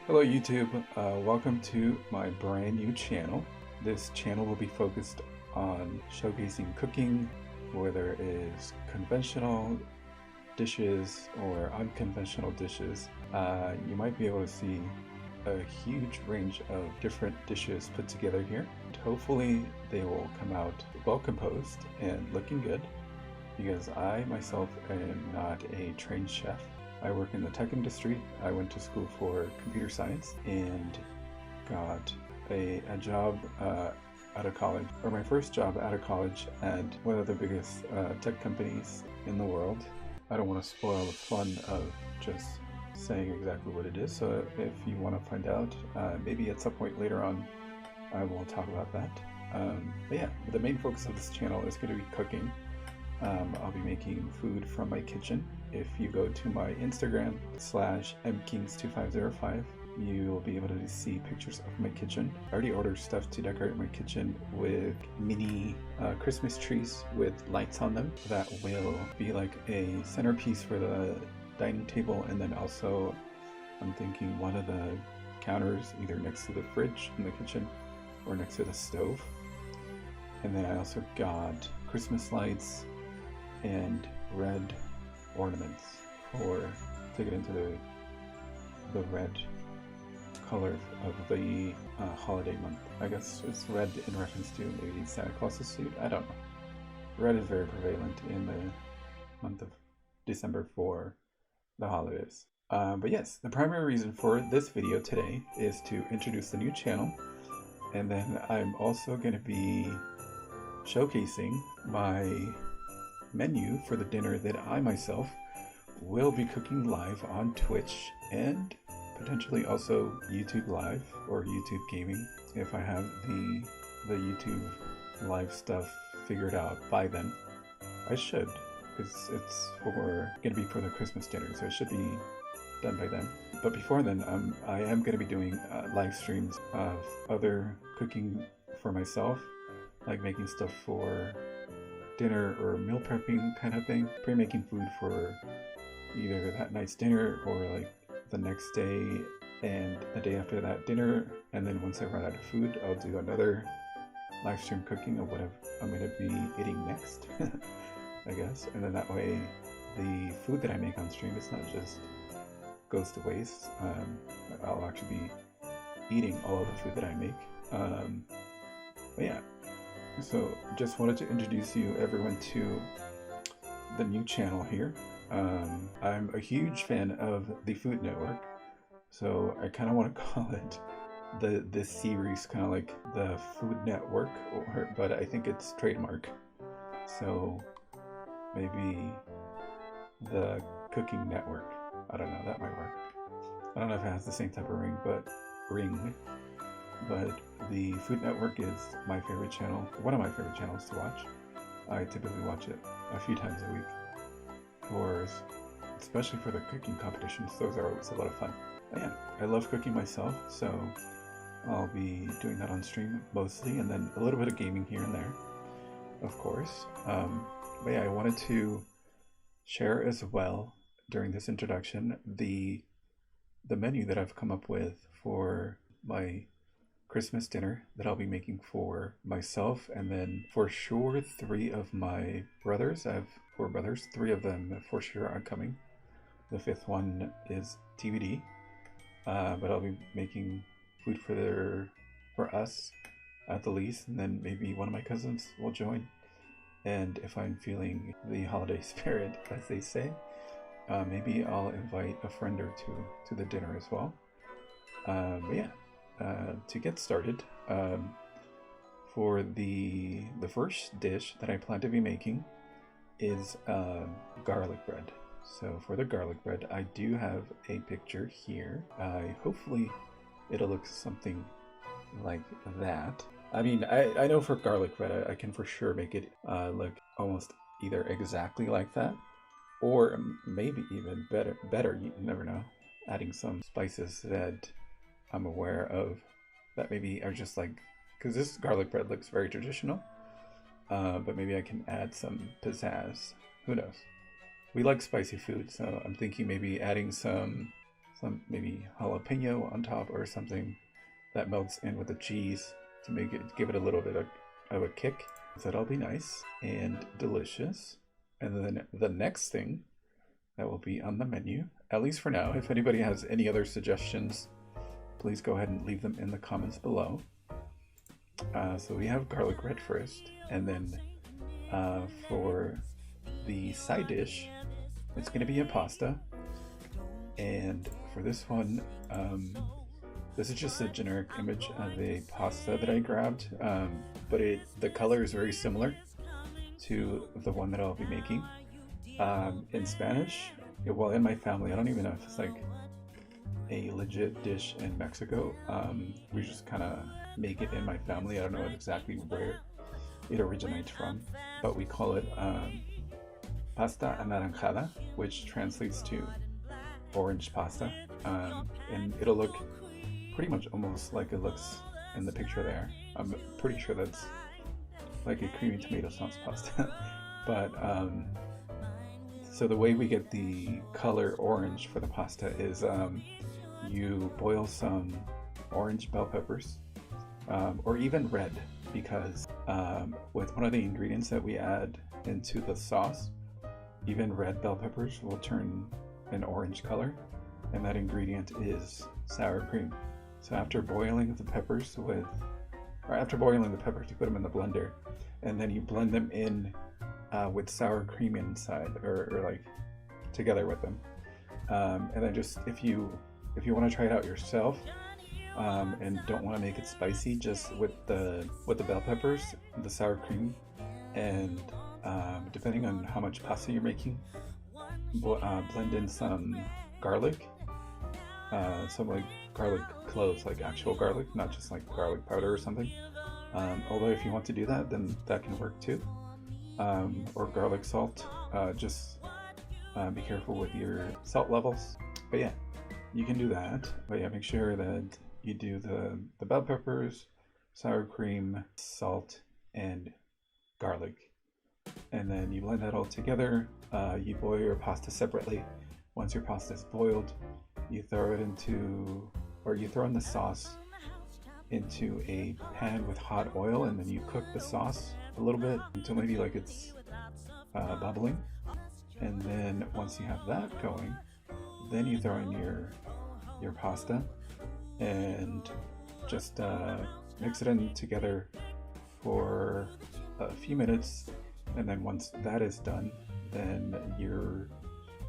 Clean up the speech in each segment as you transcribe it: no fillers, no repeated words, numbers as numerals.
Hello YouTube, welcome to my brand new channel. This channel will be focused on showcasing cooking, whether it is conventional dishes or unconventional dishes. You might be able to see a huge range of different dishes put together here. And hopefully they will come out well composed and looking good, because I myself am not a trained chef. I work in the tech industry. I went to school for computer science and got a job out of college, or my first job out of college, at one of the biggest tech companies in the world. I don't want to spoil the fun of just saying exactly what it is, so if you want to find out, maybe at some point later on I will talk about that. But yeah, the main focus of this channel is going to be cooking. I'll be making food from my kitchen. If you go to my Instagram /mkings2505, you'll be able to see pictures of my kitchen. I already ordered stuff to decorate my kitchen with mini Christmas trees with lights on them. That will be like a centerpiece for the dining table, and then also I'm thinking one of the counters either next to the fridge in the kitchen or next to the stove. And then I also got Christmas lights and red ornaments to get into the red color of the holiday month. I guess it's red in reference to maybe Santa Claus's suit. I don't know. Red is very prevalent in the month of December for the holidays. But yes, the primary reason for this video today is to introduce the new channel, and then I'm also going to be showcasing my menu for the dinner that I myself will be cooking live on Twitch and potentially also YouTube Live or YouTube Gaming if I have the YouTube Live stuff figured out by then. I should, because it's going to be for the Christmas dinner, so it should be done by then. But before then, I am going to be doing live streams of other cooking for myself, like making stuff for dinner or meal prepping kind of thing. Pre-making food for either that night's dinner or like the next day and the day after that dinner. And then once I run out of food, I'll do another live stream cooking of what I'm going to be eating next, I guess. And then that way the food that I make on stream is not just goes to waste. I'll actually be eating all of the food that I make. But yeah. So just wanted to introduce everyone to the new channel here. I'm a huge fan of the Food Network, so I kind of want to call it this series kind of like the Food Network, but I think it's trademark. So maybe the Cooking Network. I don't know, that might work. I don't know if it has the same type of ring, but the Food Network is my favorite channel, one of my favorite channels to watch. I typically watch it a few times a week, especially for the cooking competitions. Those are always a lot of fun. But yeah, I love cooking myself, so I'll be doing that on stream mostly, and then a little bit of gaming here and there, of course. But yeah, I wanted to share as well during this introduction the menu that I've come up with for my Christmas dinner that I'll be making for myself, and then for sure 3 of my brothers. I have 4 brothers, 3 of them for sure are coming. The 5th one is TBD, but I'll be making food for us at the least, and then maybe one of my cousins will join. And if I'm feeling the holiday spirit, as they say, maybe I'll invite a friend or two to the dinner as well. But yeah. To get started, for the first dish that I plan to be making is garlic bread. So for the garlic bread, I do have a picture here. Hopefully it'll look something like that. I mean, I know for garlic bread, I can for sure make it look almost either exactly like that, or maybe even better, you never know, adding some spices that I'm aware of that maybe are just like, because this garlic bread looks very traditional, but maybe I can add some pizzazz. Who knows? We like spicy food, so I'm thinking maybe adding some some maybe jalapeno on top or something that melts in with the cheese to make it, give it a little bit of a kick. So that'll be nice and delicious. And then the next thing that will be on the menu, at least for now, if anybody has any other suggestions, please go ahead and leave them in the comments below. So we have garlic bread first, and then for the side dish, it's going to be a pasta. And for this one, this is just a generic image of a pasta that I grabbed, but the color is very similar to the one that I'll be making. In Spanish, well, in my family, I don't even know if it's like a legit dish in Mexico. We just kind of make it in my family. I don't know exactly where it originates from, but we call it pasta anaranjada, which translates to orange pasta, and it'll look pretty much almost like it looks in the picture there. I'm pretty sure that's like a creamy tomato sauce pasta. But so the way we get the color orange for the pasta is you boil some orange bell peppers, or even red, because with one of the ingredients that we add into the sauce, even red bell peppers will turn an orange color, and that ingredient is sour cream. So after boiling the peppers you put them in the blender, and then you blend them in with sour cream inside, or like together with them. And then just if you want to try it out yourself, and don't want to make it spicy, just with the bell peppers, the sour cream, and depending on how much pasta you're making, blend in some garlic, some like garlic cloves, like actual garlic, not just like garlic powder or something. Although if you want to do that, then that can work too. Or garlic salt. Just be careful with your salt levels. But yeah, you can do that. But yeah, make sure that you do the bell peppers, sour cream, salt, and garlic. And then you blend that all together. You boil your pasta separately. Once your pasta is boiled, you throw it into, or you throw in the sauce into a pan with hot oil, and then you cook the sauce a little bit until maybe like it's bubbling. And then once you have that going, then you throw in your pasta and just mix it in together for a few minutes. And then once that is done, then you're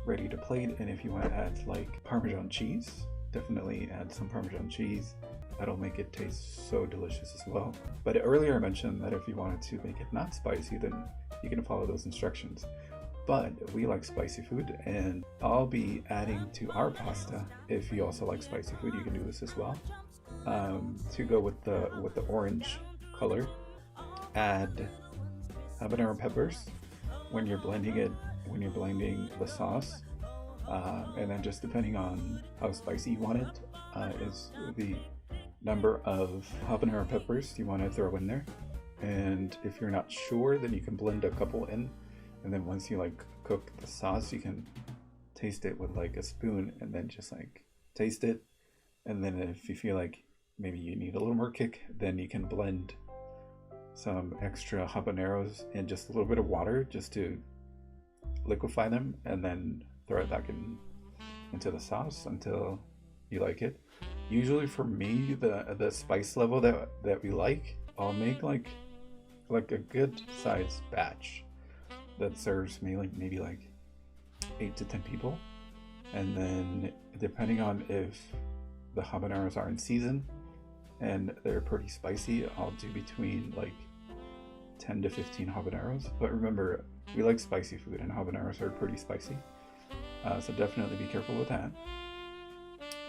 ready to plate. And if you want to add like Parmesan cheese, definitely add some Parmesan cheese. That'll make it taste so delicious as well. But earlier I mentioned that if you wanted to make it not spicy, then you can follow those instructions. But we like spicy food, and I'll be adding to our pasta. If you also like spicy food, you can do this as well. To go with the orange color, add habanero peppers when you're blending the sauce, and then just depending on how spicy you want it, is the number of habanero peppers you want to throw in there. And if you're not sure, then you can blend a couple in, and then once you like cook the sauce, you can taste it with like a spoon, and then just like taste it. And then if you feel like maybe you need a little more kick, then you can blend some extra habaneros in just a little bit of water just to liquefy them, and then throw it back into the sauce until you like it. Usually for me, the spice level that we like, I'll make like a good sized batch that serves me maybe like 8 to 10 people. And then depending on if the habaneros are in season and they're pretty spicy, I'll do between like 10 to 15 habaneros. But remember, we like spicy food, and habaneros are pretty spicy, so definitely be careful with that.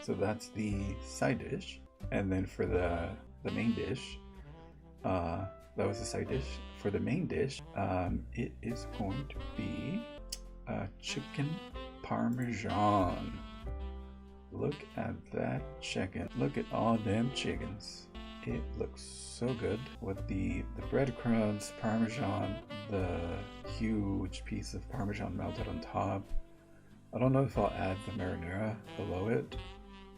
So that's the side dish. And then for the main dish, that was the side dish. For the main dish, it is going to be chicken parmesan. Look at that chicken. Look at all them chickens. It looks so good with the breadcrumbs, parmesan, the huge piece of parmesan melted on top, I don't know if I'll add the marinara below it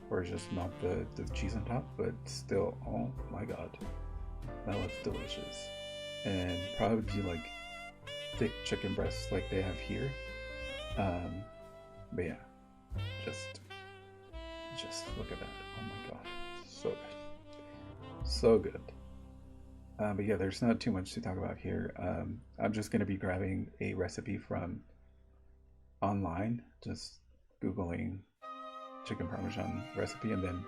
or just melt the cheese on top, but still, oh my god, that looks delicious. And probably like thick chicken breasts like they have here. But yeah, just look at that. Oh my god, so good, so good. But yeah, there's not too much to talk about here. I'm just gonna be grabbing a recipe from online, just googling chicken parmesan recipe, and then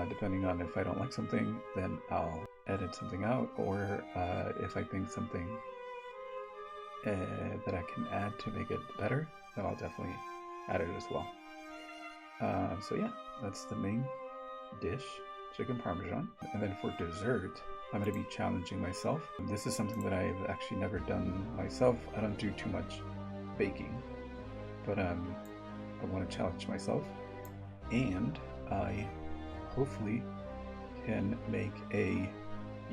depending on if I don't like something, then I'll edit something out, or if I think something that I can add to make it better, then I'll definitely add it as well. So yeah, that's the main dish, chicken parmesan. And then for dessert, I'm going to be challenging myself. This is something that I've actually never done myself. I don't do too much baking, but I want to challenge myself, and I hopefully can make a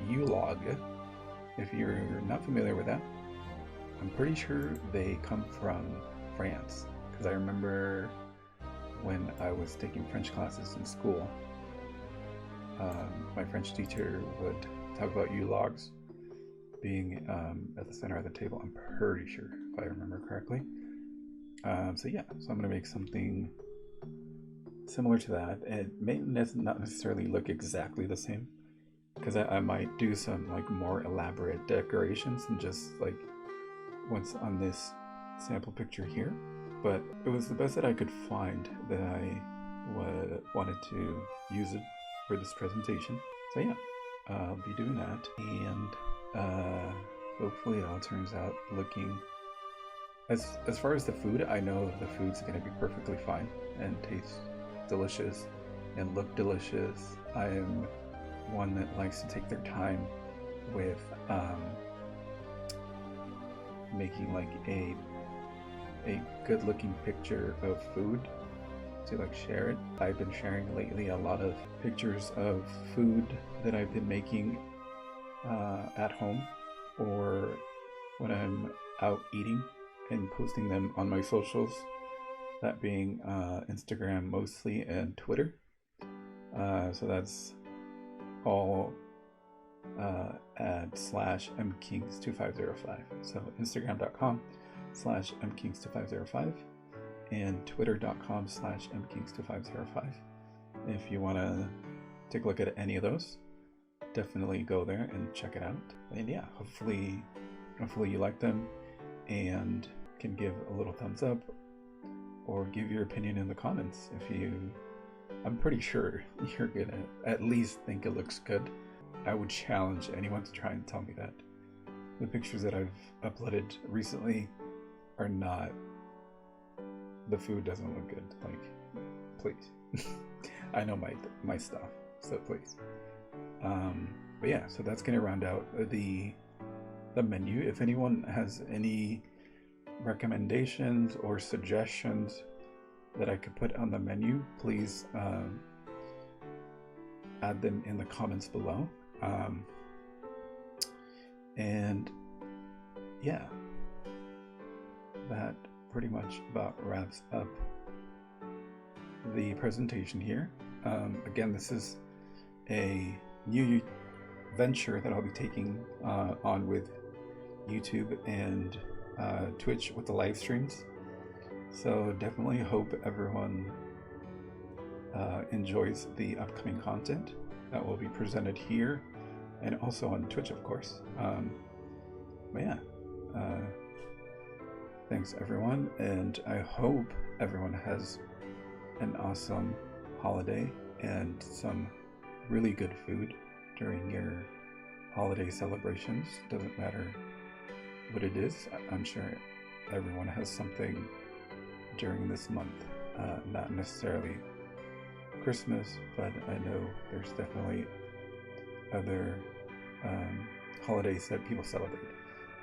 yulog. If you're not familiar with that, I'm pretty sure they come from France, because I remember when I was taking French classes in school, my French teacher would talk about yulags being at the center of the table. I'm pretty sure, if I remember correctly. So yeah, so I'm gonna make something similar to that. It may not necessarily look exactly the same, because I might do some like more elaborate decorations than just like what's on this sample picture here. But it was the best that I could find that I wanted to use it for this presentation. So yeah, I'll be doing that, and hopefully it all turns out looking, as far as the food, I know the food's going to be perfectly fine and taste delicious and look delicious. I am one that likes to take their time with making like a good looking picture of food to like share it. I've been sharing lately a lot of pictures of food that I've been making at home or when I'm out eating, and posting them on my socials, that being Instagram mostly and Twitter. So that's all at /mkings2505. So Instagram.com/mkings2505 and Twitter.com/mkings2505. If you want to take a look at any of those, definitely go there and check it out. And yeah, hopefully you like them and can give a little thumbs up or give your opinion in the comments. I'm pretty sure you're gonna at least think it looks good. I would challenge anyone to try and tell me that. The pictures that I've uploaded recently are not, the food doesn't look good. Like, please. I know my stuff, so please. But yeah, so that's gonna round out the menu. If anyone has any recommendations or suggestions that I could put on the menu, please add them in the comments below. And yeah, that pretty much about wraps up the presentation here. Again, this is a new venture that I'll be taking on with YouTube and Twitch with the live streams. So definitely hope everyone enjoys the upcoming content that will be presented here and also on Twitch, of course. But yeah, thanks everyone, and I hope everyone has an awesome holiday and some really good food during your holiday celebrations. Doesn't matter what it is. I'm sure everyone has something during this month, not necessarily Christmas, but I know there's definitely other holidays that people celebrate.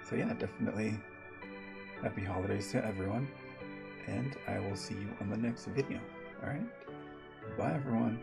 So yeah, definitely happy holidays to everyone, and I will see you on the next video. All right, bye everyone.